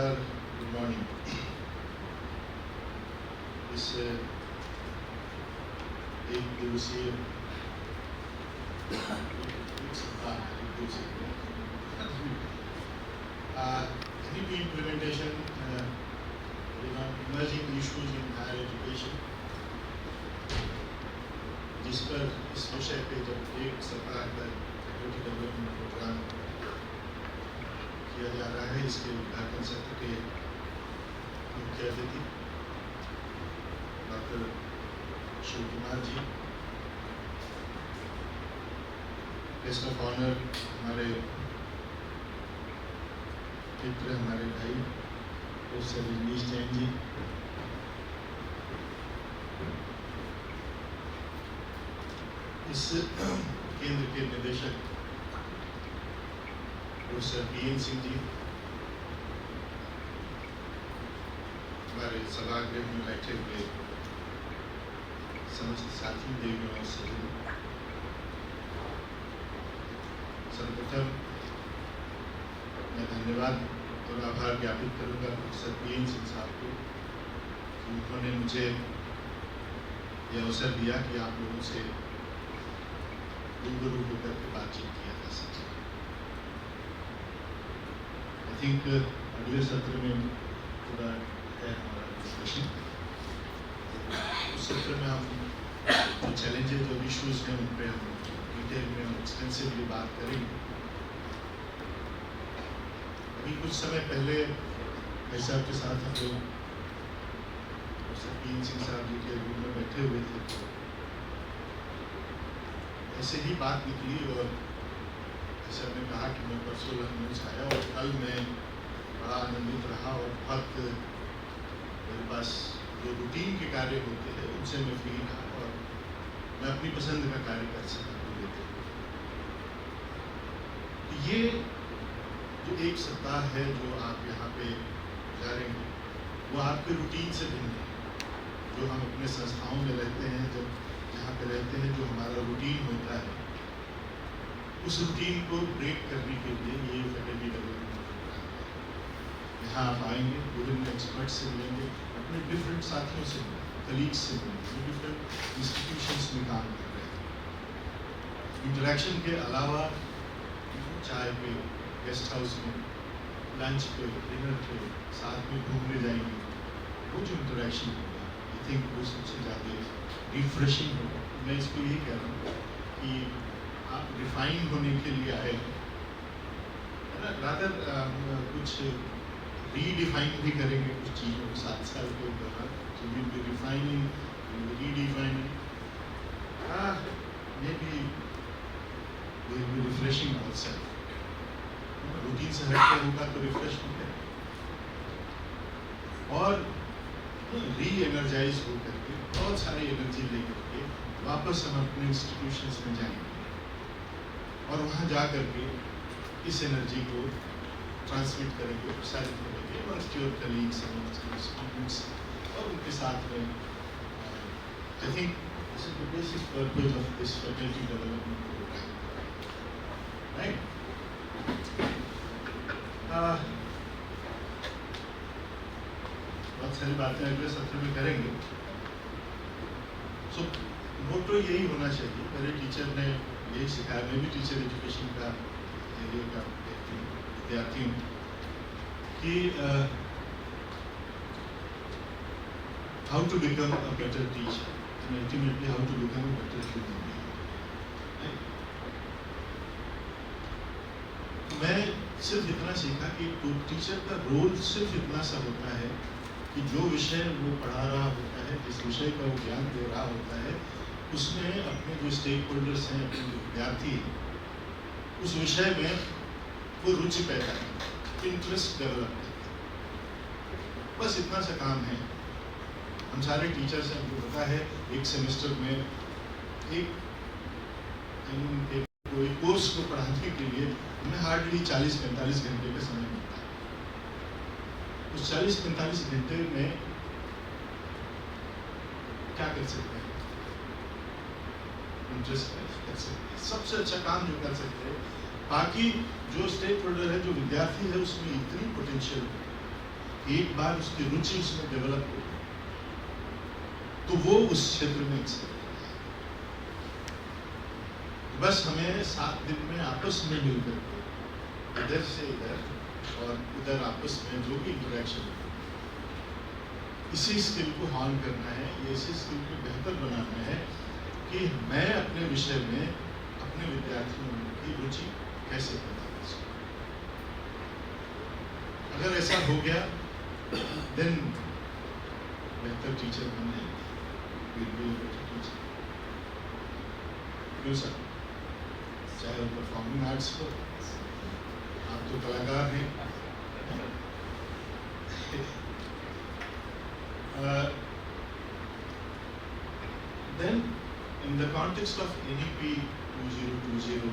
नमस्कार, good morning. इस एक दिवसीय NEP implementation, emerging issues in higher education, जिस पर इस विषय पे जब एक सप्ताह का फैकल्टी डेवलपमेंट प्रोग्राम किया जा रहा है, इसके उद्घाटन सत्र के मुख्य अतिथि doctor Shiv Kumar ji, guest of honour हमारे मित्र, हमारे भाई प्रोफेसर रजनीश जैन जी, इस केंद्र के निदेशक प्रोफेसर PN सिंह जी, हमारे सभागृह में बैठे हुए समस्त साथी, देवियों और सज्जनों, सर्वप्रथम मैं धन्यवाद और आभार ज्ञापित करूंगा प्रोफेसर PN सिंह साहब को कि उन्होंने मुझे यह अवसर दिया कि आप लोगों से रूबरू होकर के बातचीत किया जा सके। आई थिंक अगले सत्र में पूरा है हमारा डिस्कशन। उस सत्र में हम चैलेंजेस और इश्यूज हैं उन पर हम डिटेल में हम एक्सटेंसिवली बात करेंगे। अभी कुछ समय पहले भाई साहब के साथ हम लोग PN सिंह साहब जी के रूम में बैठे हुए थे, तो ऐसे ही बात निकली और जैसे हमने कहा कि मैं परसों लखनऊ से आया और कल मैं बड़ा आनंदित रहा और बहुत मेरे पास जो रूटीन के कार्य होते हैं उनसे मैं फ्री रहा और मैं अपनी पसंद का कार्य कर सका। ये जो एक सप्ताह है जो आप यहाँ पे गुजारेंगे वो आपके रूटीन से भिन्न है। जो हम अपने संस्थाओं में रहते हैं, जब जहाँ पे रहते हैं, जो हमारा रूटीन होता है, उस रूटीन को ब्रेक करने के लिए ये फैकल्टी डेवलपमेंट प्रोग्राम है। यहाँ आप आएंगे, विभिन्न एक्सपर्ट से मिलेंगे, अपने डिफरेंट साथियों से, कलीग्स से मिलेंगे, डिफरेंट इंस्टीट्यूशंस में काम कर रहे हैं। इंटरेक्शन के अलावा चाय पे, गेस्ट हाउस में, लंच पे, डिनर पे, साथ में घूमने जाएंगे, वो जो इंटरेक्शन होगा, आई थिंक वो सबसे ज़्यादा रिफ्रेशिंग होगा। मैं इसको यही कह रहा हूँ कि आप रिफाइन होने के लिए आए हैं, रादर कुछ रीडिफाइन भी करेंगे कुछ चीज़ों को 7 साल के दौरान। So we'll be refining, we'll be redefining, maybe we'll be refreshing ourselves. Routine से हटके होगा तो रिफ्रेश होगा और री एनर्जाइज हो करके बहुत सारी एनर्जी लेकर के वापस हम अपने इंस्टीट्यूशंस में जाएंगे और वहाँ जा करके इस एनर्जी को ट्रांसमिट करेंगे, प्रसारित करेंगे amongst your colleagues, amongst your students और उनके साथ में। I think this is the basic purpose of this faculty development program, right? बहुत सारी बातें अगले सत्र में करेंगे। सो मोटो यही होना चाहिए, मेरे टीचर ने यही सिखाया, मैं भी टीचर एजुकेशन का विद्यार्थी हूँ, कि how to become a better teacher and ultimately how to become a better human being. मैं सिर्फ इतना सीखा कि टीचर का रोल सिर्फ इतना सा होता है कि जो विषय वो पढ़ा रहा होता है, जिस विषय का वो ज्ञान दे रहा होता है, उसमें अपने जो स्टेक होल्डर्स हैं, अपने जो विद्यार्थी हैं, उस विषय में वो रुचि पैदा करें, इंटरेस्ट डेवलप करें। बस इतना सा काम है। हम सारे टीचर्स हैं, हमको पता है एक सेमेस्टर में एक कोर्स को पढ़ाने के लिए हमें हार्डली 40-45 घंटे का समय मिलता है। उस 40-45 घंटे में क्या कर सकते हैं? इंटरेस्ट कर सकते हैं, सबसे अच्छा काम जो कर सकते हैं। बाकी जो स्टेक होल्डर है, जो विद्यार्थी है, उसमें इतनी पोटेंशियल है एक बार उसकी रुचि उसमें डेवलप हो तो वो उस क्षेत्र में excel करता है। बस हमें 7 दिन में आपस में मिलकर के इधर से इधर और इधर आपस में जो भी इंटरेक्शन है, इसी स्किल को हॉर्न करना है, ये इसी स्किल को बेहतर बनाना है कि मैं अपने विषय में अपने विद्यार्थियों की रुचि कैसे पैदा कर सकूं। अगर ऐसा हो गया देन बेहतर टीचर बन जाएंगे, विल बी बेटर टीचर। क्यों सर? चाहे वो परफॉर्मिंग आर्ट्स हो, आप तो कलाकार हैं। Then in the context of NEP 2020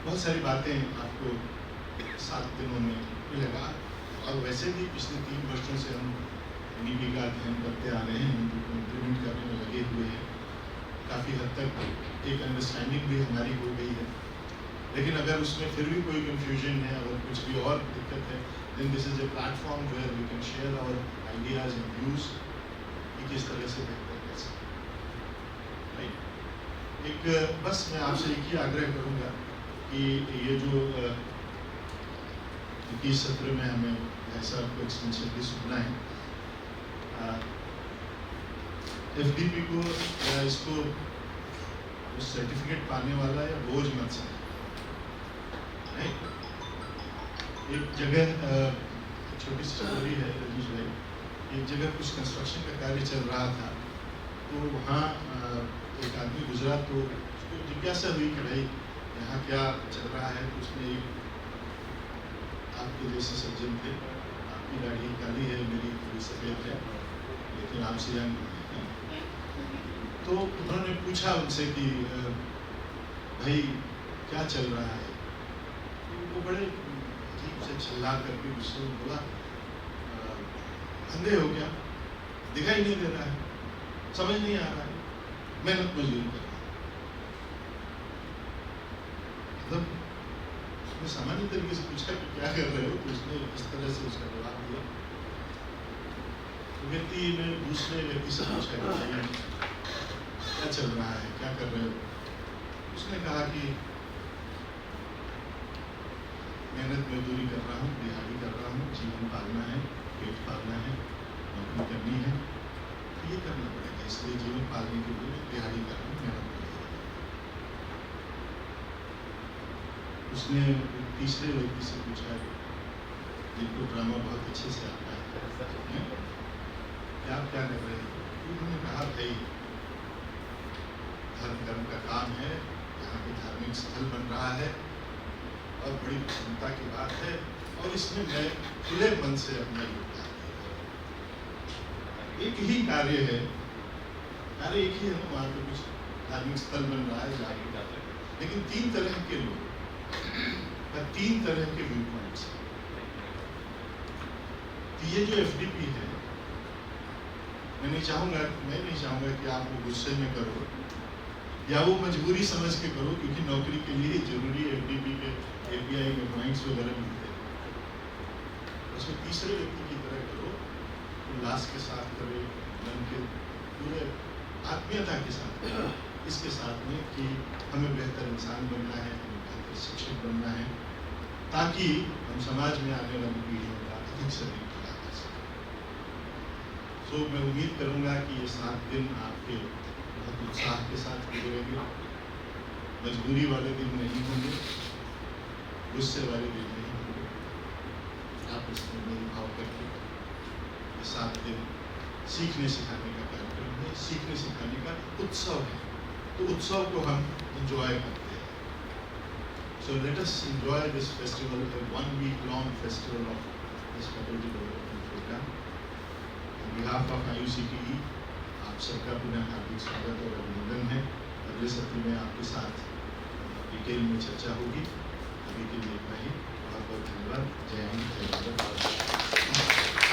बहुत सारी बातें आपको 7 दिनों में मिलेगा, और वैसे भी पिछले 3 वर्षों से हम NEP का अध्ययन करते आ रहे हैं, उनको इम्प्लीमेंट करने में लगे हुए हैं। काफ़ी हद तक एक अंडरस्टैंडिंग भी हमारी हो गई है, लेकिन अगर उसमें फिर भी कोई कंफ्यूजन है, अगर कुछ भी और दिक्कत है, then this is a platform where we can share our ideas and views कि किस तरह से बेहतर कर सकते हैं। एक बस मैं आपसे एक ही आग्रह करूँगा कि ये जो 21 सत्र में हमें ऐसा आपको एक्सटेंसिवली सुनना है, FDP को या इसको सर्टिफिकेट पाने वाला या बोझ मत समझें। एक जगह छोटी सी स्टोरी है रजीश भाई, एक जगह कुछ कंस्ट्रक्शन का कार्य चल रहा था, तो वहाँ एक आदमी गुजरा, तो उसको जिज्ञासा हुई कि भाई यहाँ क्या चल रहा है। तो उसने एक आपके जैसे सज्जन थे, आपकी दाढ़ी काली है, मेरी थोड़ी सफ़ेद है, लेकिन आपसे यंग है। तो उन्होंने पूछा उनसे कि भाई क्या चल रहा है। वो बड़े ठीक से चिल्ला करके गुस्से में बोला, अंधे हो गया, दिखाई नहीं दे रहा है, समझ नहीं आ रहा है, मेहनत मजदूरी कर रहा है। मतलब उसने सामान्य तरीके से पूछा कि क्या कर रहे हो, तो उसने इस तरह से उसका जवाब दिया। व्यक्ति ने दूसरे व्यक्ति से पूछा कि क्या चल रहा है, क्या कर रहे हो। उसने कहा कि मेहनत मजदूरी कर रहा हूँ, दिहाड़ी कर रहा हूँ, जीवन पालना है, पेट पालना है, नौकरी करनी है, तो ये करना पड़ेगा, इसलिए जीवन पालने के लिए दिहाड़ी कर रहा हूँ, मेहनत कर रहा हूँ। उसने तीसरे व्यक्ति से पूछा, जिनको ड्रामा बहुत अच्छे से आता है, कि आप क्या कर रहे हैं। उन्होंने कहा भाई धर्म का काम है, यहाँ पे धार्मिक स्थल बन रहा है और बड़ी प्रसन्नता की बात है, और इसमें मैं खुले मन से अपना योगदान दे रहा हूँ। एक ही कार्य है, कार्य एक ही है, वहाँ पे कुछ धार्मिक स्थल बन रहा है, जाके जाते हैं, लेकिन 3 तरह के लोग और 3 तरह के व्यू पॉइंट्स हैं। तो ये जो FDP है, मैं नहीं चाहूँगा कि आप वो गुस्से में करो या वो मजबूरी समझ के करो, क्योंकि नौकरी के लिए जरूरी FDP के API के पॉइंट्स वगैरह मिलते हैं। उसमें तीसरे व्यक्ति की तरह करो, उल्लास के साथ करो, मन के पूरे आत्मीयता के साथ करो, इसके साथ में कि हमें बेहतर इंसान बनना है, हमें बेहतर शिक्षक बनना है, ताकि हम समाज में आने वाली पीढ़ियों का अधिक से अधिक भला कर सकें। तो मैं उम्मीद करूँगा कि ये 7 दिन आपके बहुत उत्साह के साथ गुजरेंगे, मजबूरी वाले दिन नहीं होंगे, गुस्से वाले दिन नहीं होंगे। आप इसमें मेल भाव करके ये 7 दिन सीखने सिखाने का कार्यक्रम है, सीखने सिखाने का उत्सव है, तो उत्सव को हम एंजॉय करते हैं। So let us enjoy this festival, a 1-week-long festival of this faculty development program. On behalf of IUCTE, आप सबका पुनः हार्दिक स्वागत और अभिनंदन है। अगले सत्र में आपके साथ डिटेल में चर्चा होगी। अभी के लिए इतना ही। बहुत बहुत धन्यवाद। जय हिंद, जय भारत।